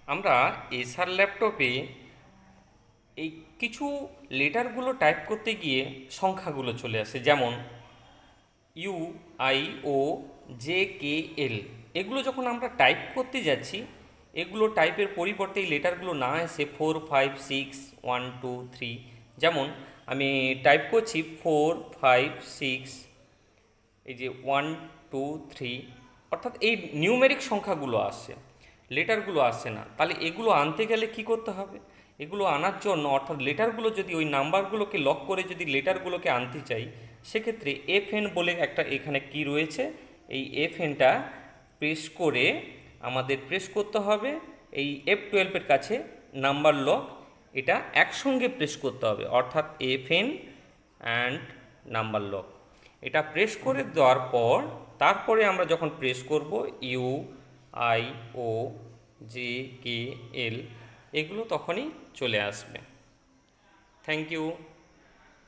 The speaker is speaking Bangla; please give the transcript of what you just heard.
আমরা এসার ল্যাপটপে এই কিছু লেটারগুলো টাইপ করতে গিয়ে সংখ্যাগুলো চলে আসে, যেমন you, I, O, J, K, L. এগুলো যখন আমরা টাইপ করতে যাচ্ছি, এগুলো টাইপের পরিবর্তে এই লেটারগুলো না এসে 4 5 6 1 2 3, যেমন আমি টাইপ করছি 4 5 6, এই যে 1 2 3, অর্থাৎ এই নিউমেরিক সংখ্যাগুলো আসছে, লেটারগুলো আসছে না। তাহলে এগুলো আনতে গেলে কি করতে হবে? এগুলো আনার জন্য, অর্থাৎ লেটারগুলো যদি ওই নাম্বারগুলোকে লক করে যদি লেটারগুলোকে আনতে চাই, সেক্ষেত্রে এফ এন বলে একটা এখানে কি রয়েছে, এই এফ এনটা প্রেস করে আমাদের প্রেস করতে হবে এই F12 কাছে নাম্বার লক, এটা একসঙ্গে প্রেস করতে হবে, অর্থাৎ F N and number lock. এটা প্রেস করে দেওয়ার পর তারপরে আমরা যখন প্রেস করব U, I, O, J, K, L, এগুলো তখনই চলে আসবে। Thank you.